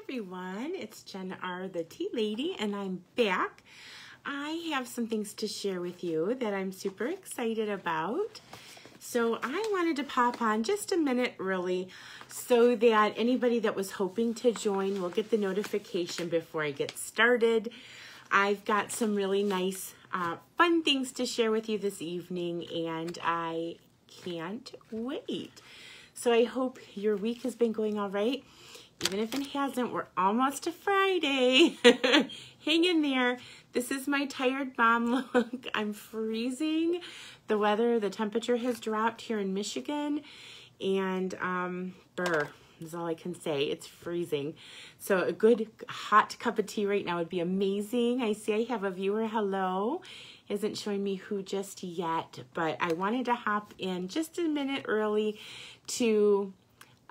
everyone, it's Jen R, the Tea Lady, and I'm back. I have some things to share with you that I'm super excited about. So I wanted to pop on just a minute early so that anybody that was hoping to join will get the notification before I get started. I've got some really nice, fun things to share with you this evening, and I can't wait. So I hope your week has been going all right. Even if it hasn't, we're almost to Friday. Hang in there. This is my tired mom look. I'm freezing. The weather, the temperature has dropped here in Michigan, and brr is all I can say. It's freezing. So a good hot cup of tea right now would be amazing. I see I have a viewer. Hello. Isn't showing me who just yet, but I wanted to hop in just a minute early to...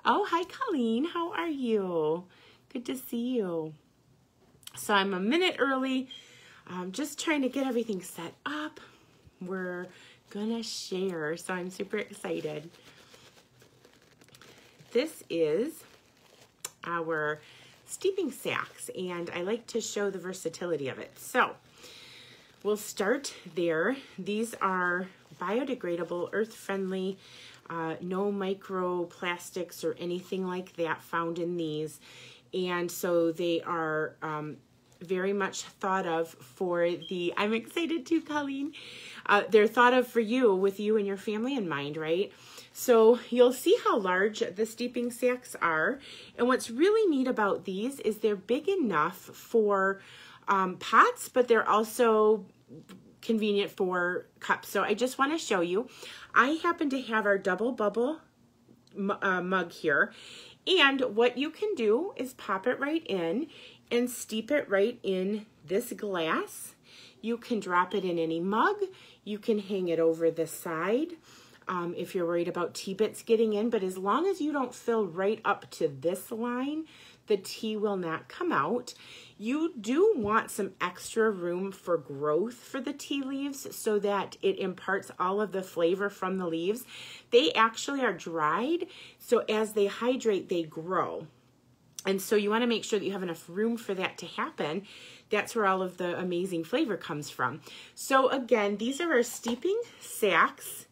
Oh, hi, Colleen. How are you? Good to see you. So I'm a minute early. Just trying to get everything set up. We're going to share, so I'm super excited. This is our steeping sacks, and I like to show the versatility of it. So we'll start there. These are biodegradable, earth-friendly, no microplastics or anything like that found in these. And so they are very much thought of for the, I'm excited too, Colleen. They're thought of for you, with you and your family in mind, right? So you'll see how large the steeping sacks are. And what's really neat about these is they're big enough for pots, but they're also convenient for cups. So I just want to show you. I happen to have our double bubble mug here. And what you can do is pop it right in and steep it right in this glass. You can drop it in any mug. You can hang it over the side if you're worried about tea bits getting in. But as long as you don't fill right up to this line, the tea will not come out. You do want some extra room for growth for the tea leaves so that it imparts all of the flavor from the leaves. They actually are dried, so as they hydrate, they grow. And so you want to make sure that you have enough room for that to happen. That's where all of the amazing flavor comes from. So again, these are our steeping sacks.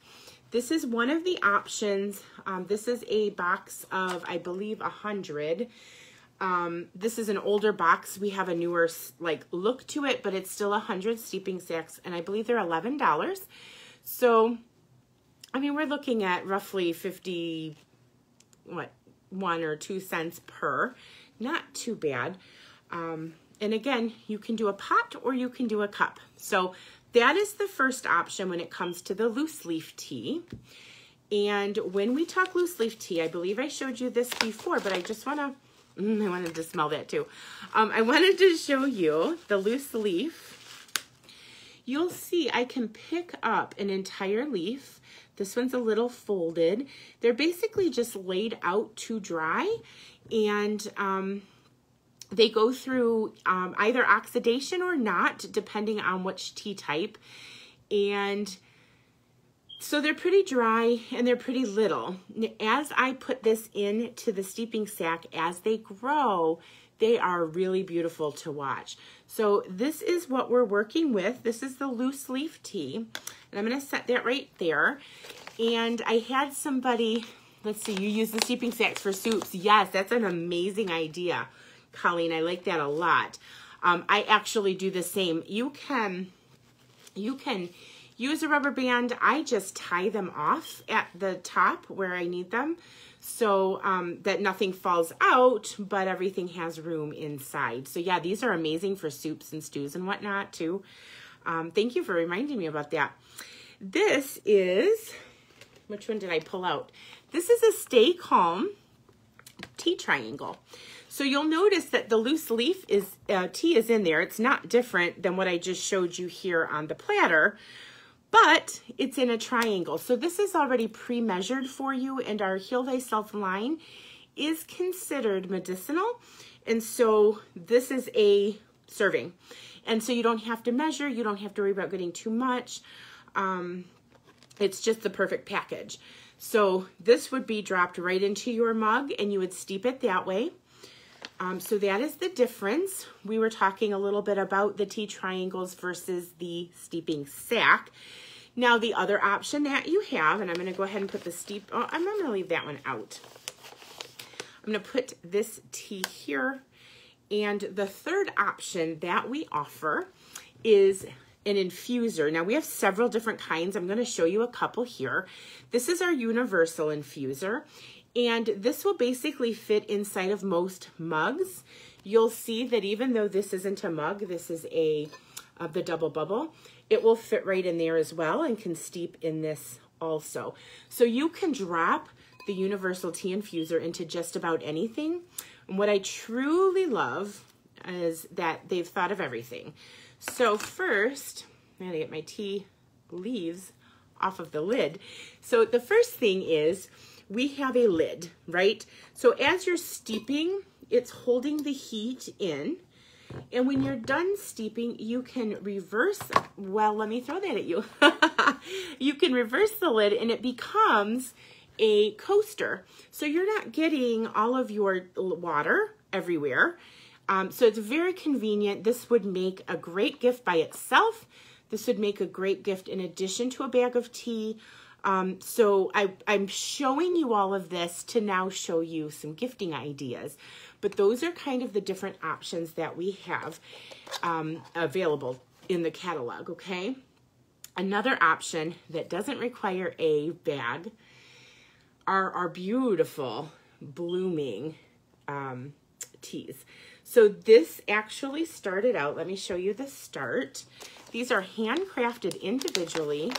This is one of the options. This is a box of, I believe, 100. This is an older box. We have a newer look to it, but it's still 100 steeping sacks, and I believe they're $11. So, I mean, we're looking at roughly 1 or 2 cents per. Not too bad. And again, you can do a pot or you can do a cup. So that is the first option when it comes to the loose leaf tea. And when we talk loose leaf tea, I believe I showed you this before, but I just want to I wanted to smell that too. I wanted to show you the loose leaf. You'll see I can pick up an entire leaf. This one's a little folded. They're basically just laid out to dry, and they go through either oxidation or not, depending on which tea type. And so they're pretty dry and they're pretty little. As I put this into the steeping sack, as they grow, they are really beautiful to watch. So this is what we're working with. This is the loose leaf tea. And I'm going to set that right there. And I had somebody, let's see, you use the steeping sacks for soups. Yes, that's an amazing idea, Colleen. I like that a lot. I actually do the same. You can use a rubber band. I just tie them off at the top where I need them so that nothing falls out, but everything has room inside. So yeah, these are amazing for soups and stews and whatnot too. Thank you for reminding me about that. This is, which one did I pull out? This is a Stay Calm tea triangle. So you'll notice that the loose leaf tea is in there. It's not different than what I just showed you here on the platter, but it's in a triangle. So this is already pre-measured for you, and our Heal Thyself line is considered medicinal. And so this is a serving. And so you don't have to measure, you don't have to worry about getting too much. It's just the perfect package. So this would be dropped right into your mug, and you would steep it that way. So that is the difference. We were talking a little bit about the tea triangles versus the steeping sack. Now the other option that you have, and I'm going to go ahead and put the I'm going to leave that one out. I'm going to put this tea here. And the third option that we offer is an infuser. Now we have several different kinds. I'm going to show you a couple here. This is our universal infuser. And this will basically fit inside of most mugs. You'll see that even though this isn't a mug, this is the double bubble, it will fit right in there as well and can steep in this also. So you can drop the universal tea infuser into just about anything. And what I truly love is that they've thought of everything. So first, I'm gonna get my tea leaves off of the lid. So the first thing is, we have a lid, right? So as you're steeping, it's holding the heat in. And when you're done steeping, you can reverse, well, let me throw that at you. You can reverse the lid and it becomes a coaster. So you're not getting all of your water everywhere. So it's very convenient. This would make a great gift by itself. This would make a great gift in addition to a bag of tea. So I'm showing you all of this to now show you some gifting ideas, but those are kind of the different options that we have available in the catalog, okay? Another option that doesn't require a bag are our beautiful blooming teas. So this actually started out, let me show you the start. These are handcrafted individually.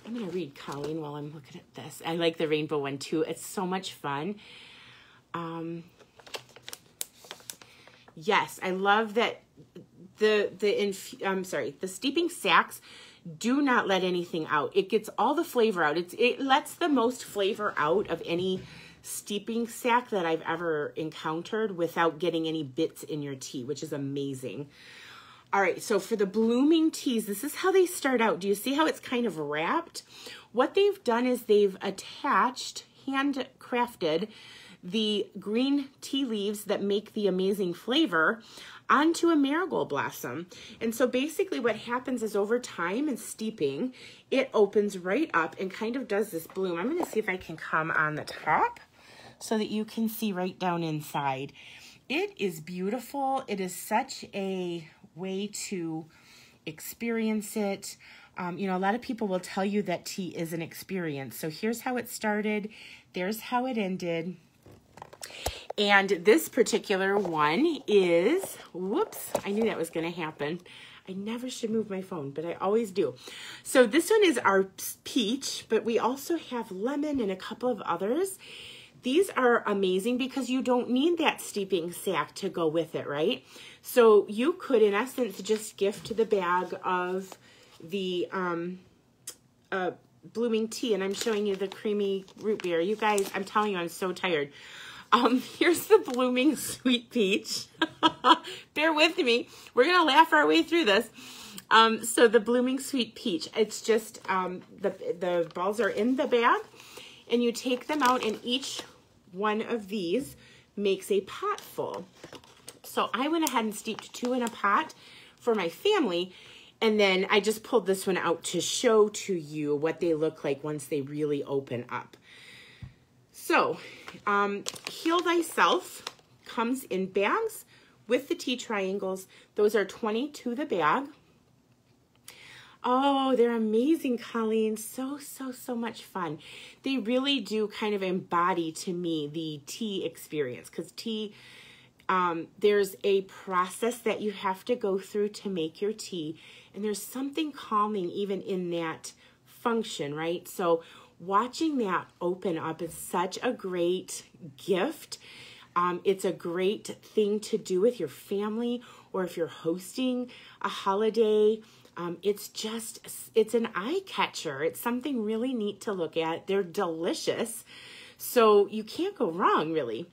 I'm going to read Colleen while I'm looking at this. I like the rainbow one too. It's so much fun. Yes, I love that the steeping sacks do not let anything out. It gets all the flavor out. It lets the most flavor out of any steeping sack that I've ever encountered without getting any bits in your tea, which is amazing. All right, so for the blooming teas, this is how they start out. Do you see how it's kind of wrapped? What they've done is they've attached, handcrafted, the green tea leaves that make the amazing flavor onto a marigold blossom. And so basically what happens is over time and steeping, it opens right up and kind of does this bloom. I'm going to see if I can come on the top so that you can see right down inside. It is beautiful. It is such a way to experience it. You know, a lot of people will tell you that tea is an experience. So here's how it started. There's how it ended. And this particular one is, whoops, I knew that was going to happen. I never should move my phone, but I always do. So this one is our peach, but we also have lemon and a couple of others. These are amazing because you don't need that steeping sack to go with it, right? So you could, in essence, just gift the bag of the blooming tea. And I'm showing you the creamy root beer. You guys, I'm telling you, I'm so tired. Here's the blooming sweet peach. Bear with me. We're going to laugh our way through this. So the blooming sweet peach, it's just the balls are in the bag. And you take them out, and each one of these makes a pot full. So I went ahead and steeped 2 in a pot for my family, and then I just pulled this one out to show to you what they look like once they really open up. So, Heal Thyself comes in bags with the tea triangles. Those are 20 to the bag. Oh, they're amazing, Colleen. So much fun. They really do kind of embody to me the tea experience, because tea, there's a process that you have to go through to make your tea, and there's something calming even in that function, right? So watching that open up is such a great gift. It's a great thing to do with your family, or if you're hosting a holiday. It's an eye catcher. It's something really neat to look at. They're delicious. So you can't go wrong, really.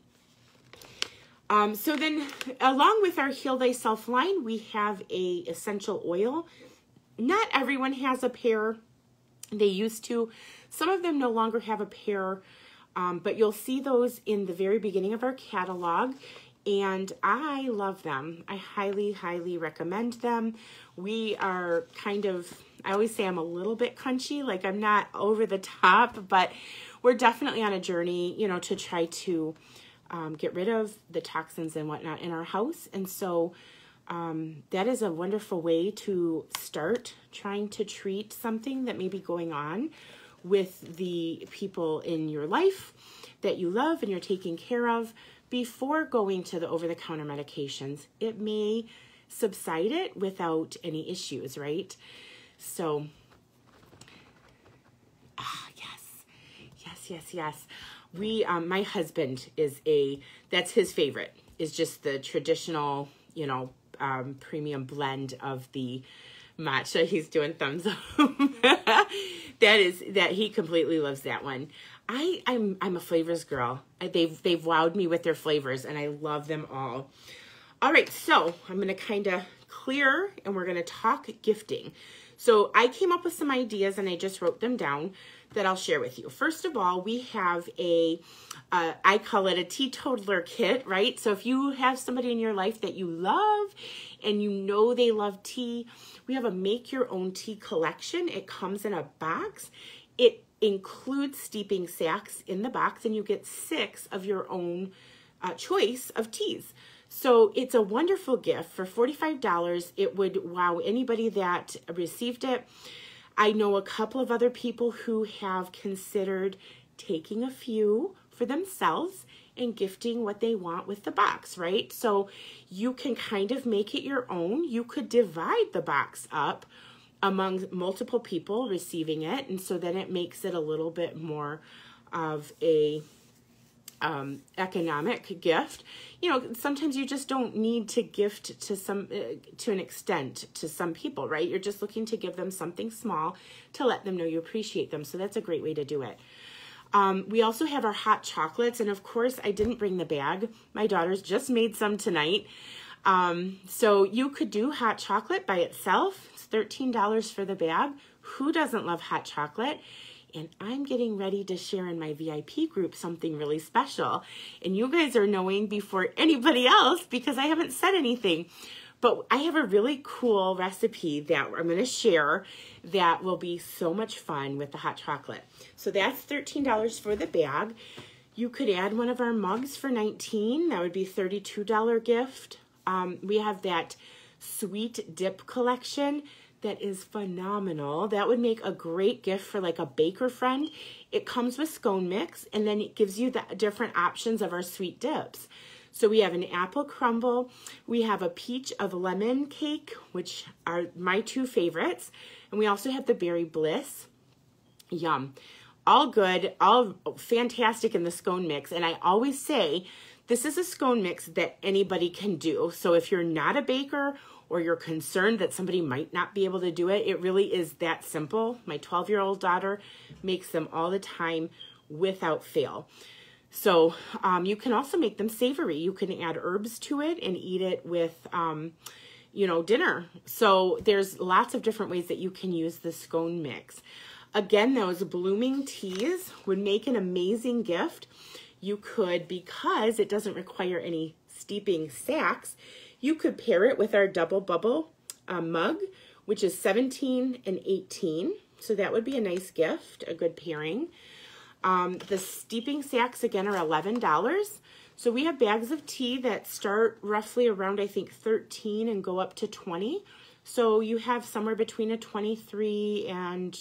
So then along with our Heal Thyself line, we have a essential oil. Not everyone has a pair. They used to. Some of them no longer have a pair. But you'll see those in the very beginning of our catalog, and I love them. I highly, highly recommend them. We are kind of, I always say I'm a little bit crunchy, like I'm not over the top, but we're definitely on a journey, you know, to try to get rid of the toxins and whatnot in our house. And so that is a wonderful way to start trying to treat something that may be going on with the people in your life that you love and you're taking care of before going to the over-the-counter medications. It may subside it without any issues, right? So, yes. We, my husband is that's his favorite, is just the traditional, you know, premium blend of the matcha. He's doing thumbs up. that he completely loves that one. I'm a flavors girl. They've wowed me with their flavors, and I love them all. All right, so I'm going to kind of clear, and we're going to talk gifting. So I came up with some ideas, and I just wrote them down that I'll share with you. First of all, we have I call it a teetotaler kit, right? So if you have somebody in your life that you love and you know they love tea, we have a make your own tea collection. It comes in a box. It includes steeping sacks in the box, and you get 6 of your own choice of teas. So it's a wonderful gift for $45. It would wow anybody that received it. I know a couple of other people who have considered taking a few for themselves and gifting what they want with the box, right? So you can kind of make it your own. You could divide the box up among multiple people receiving it, and so then it makes it a little bit more of a economic gift. You know, sometimes you just don't need to gift to an extent to some people, right? You're just looking to give them something small to let them know you appreciate them. So that's a great way to do it. We also have our hot chocolates, and of course I didn't bring the bag. My daughters just made some tonight. So you could do hot chocolate by itself. It's $13 for the bag. Who doesn't love hot chocolate? And I'm getting ready to share in my VIP group something really special. And you guys are knowing before anybody else because I haven't said anything. But I have a really cool recipe that I'm going to share that will be so much fun with the hot chocolate. So that's $13 for the bag. You could add one of our mugs for $19. That would be $32 gift. We have that sweet dip collection that is phenomenal. That would make a great gift for like a baker friend. It comes with scone mix, and then it gives you the different options of our sweet dips. So we have an apple crumble. We have a peach of lemon cake, which are my 2 favorites. And we also have the berry bliss. Yum. All good, all fantastic in the scone mix. And I always say, this is a scone mix that anybody can do. So if you're not a baker or you're concerned that somebody might not be able to do it, it really is that simple. My 12-year-old daughter makes them all the time without fail. So you can also make them savory. You can add herbs to it and eat it with, you know, dinner. So there's lots of different ways that you can use the scone mix. Again, those blooming teas would make an amazing gift. You could, because it doesn't require any steeping sacks, you could pair it with our double bubble mug, which is $17 and $18. So that would be a nice gift, a good pairing. The steeping sacks, again, are $11. So we have bags of tea that start roughly around, I think, 13 and go up to 20. So you have somewhere between a 23 and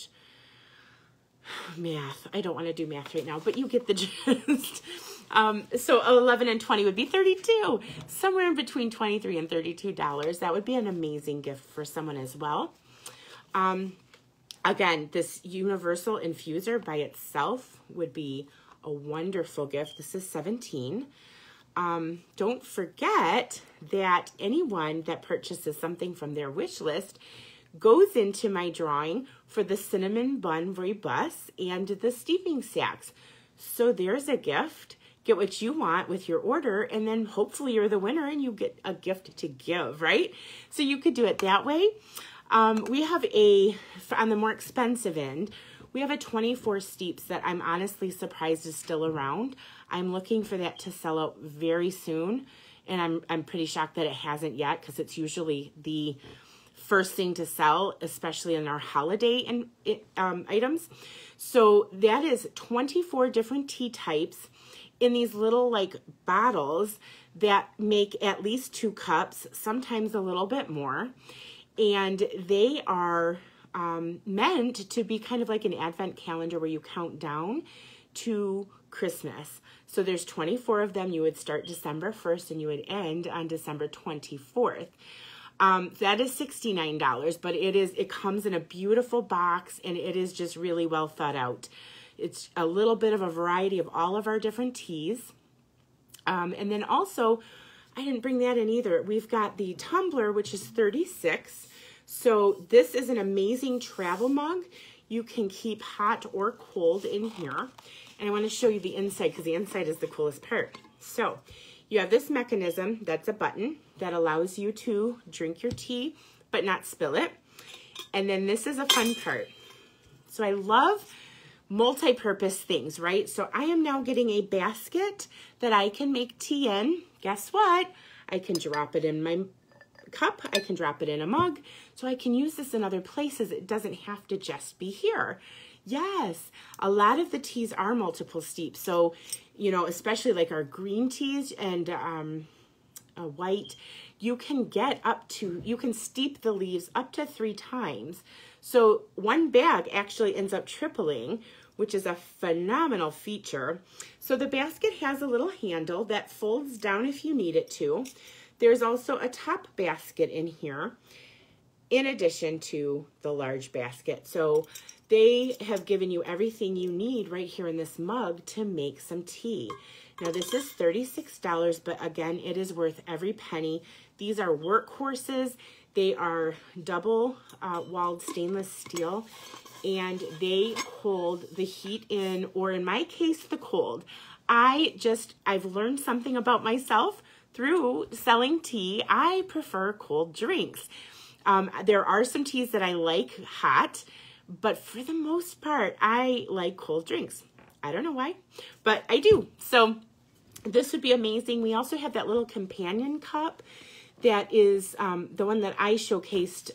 math. I don't want to do math right now, but you get the gist. So 11 and 20 would be 32. Somewhere in between $23 and $32. That would be an amazing gift for someone as well. Again, this universal infuser by itself would be a wonderful gift. This is $17. Don't forget that anyone that purchases something from their wish list goes into my drawing for the cinnamon bun ribus and the steeping sacks. So there's a gift. Get what you want with your order, and then hopefully you're the winner and you get a gift to give, right? So you could do it that way. We have on the more expensive end, We have a 24 steeps that I'm honestly surprised is still around. I'm looking for that to sell out very soon, and I'm pretty shocked that it hasn't yet, because it's usually the first thing to sell, especially in our holiday items. So that is 24 different tea types in these little like bottles that make at least 2 cups, sometimes a little bit more. And they are meant to be kind of like an advent calendar where you count down to Christmas. So there's 24 of them. You would start December 1st and you would end on December 24th. That is $69, but it comes in a beautiful box, and it is just really well thought out. It's a little bit of a variety of all of our different teas. And then also, I didn't bring that in either. We've got the tumbler, which is $36. So this is an amazing travel mug. You can keep hot or cold in here. And I want to show you the inside, because the inside is the coolest part. So you have this mechanism that's a button that allows you to drink your tea but not spill it. And then this is a fun part. So I love multi-purpose things, right? So I am now getting a basket that I can make tea in. Guess what? I can drop it in my cup. I can drop it in a mug. So I can use this in other places. It doesn't have to just be here. Yes, a lot of the teas are multiple steeps. So, you know, especially like our green teas and white, you can steep the leaves up to 3 times. So one bag actually ends up tripling, which is a phenomenal feature. So the basket has a little handle that folds down if you need it to. There's also a top basket in here, in addition to the large basket. So they have given you everything you need right here in this mug to make some tea. Now this is $36, but again, it is worth every penny. These are workhorses. They are double walled stainless steel, and they hold the heat in, or in my case, the cold. I've learned something about myself through selling tea. I prefer cold drinks. There are some teas that I like hot, but for the most part, I like cold drinks. I don't know why, but I do. So this would be amazing. We also have that little companion cup that is the one that I showcased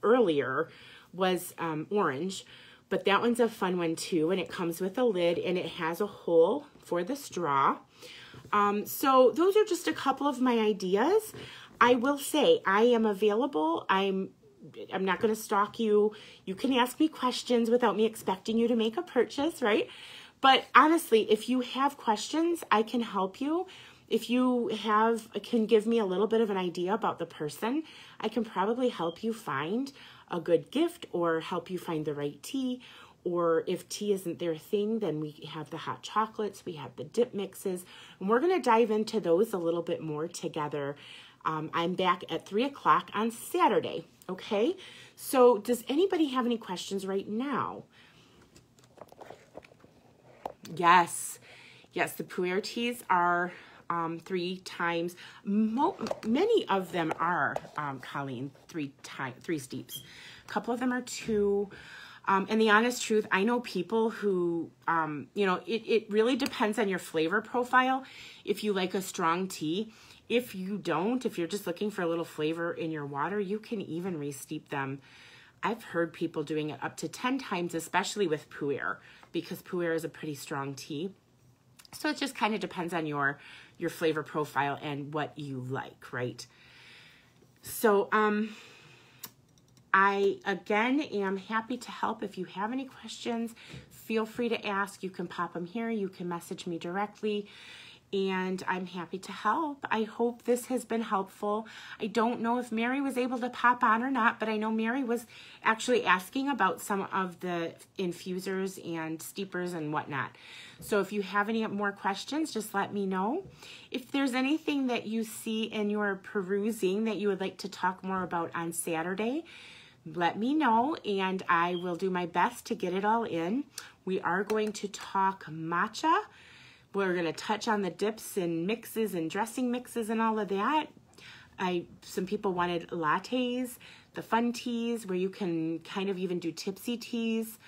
earlier was orange, but that one's a fun one too, and it comes with a lid, and it has a hole for the straw. So those are just a couple of my ideas. I will say I am available. I'm not going to stalk you. You can ask me questions without me expecting you to make a purchase, right? But honestly, if you have questions, I can help you. If you can give me a little bit of an idea about the person, I can probably help you find a good gift or help you find the right tea. Or if tea isn't their thing, then we have the hot chocolates, we have the dip mixes, and we're going to dive into those a little bit more together. I'm back at 3 o'clock on Saturday, okay? So does anybody have any questions right now? Yes, the pu'er teas are 3 times. Many of them are, Colleen, 3 steeps. A couple of them are 2. And the honest truth, I know people who, it really depends on your flavor profile. If you like a strong tea, if you don't, if you're just looking for a little flavor in your water, you can even re-steep them. I've heard people doing it up to 10 times, especially with pu'er, because pu'er is a pretty strong tea. So it just kind of depends on your flavor profile and what you like, right? So, I, again, am happy to help. If you have any questions, feel free to ask. You can pop them here. You can message me directly, and I'm happy to help. I hope this has been helpful. I don't know if Mary was able to pop on or not, but I know Mary was actually asking about some of the infusers and steepers and whatnot. So if you have any more questions, just let me know. If there's anything that you see in your perusing that you would like to talk more about on Saturday, let me know, and I will do my best to get it all in. We are going to talk matcha. We're going to touch on the dips and mixes and dressing mixes and all of that. Some people wanted lattes, the fun teas where you can kind of even do tipsy teas.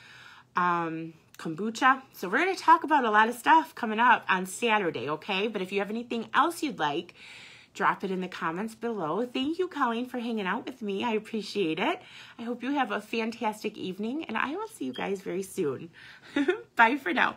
kombucha. So we're going to talk about a lot of stuff coming up on Saturday, okay? But if you have anything else you'd like, drop it in the comments below. Thank you, Colleen, for hanging out with me. I appreciate it. I hope you have a fantastic evening, and I will see you guys very soon. Bye for now.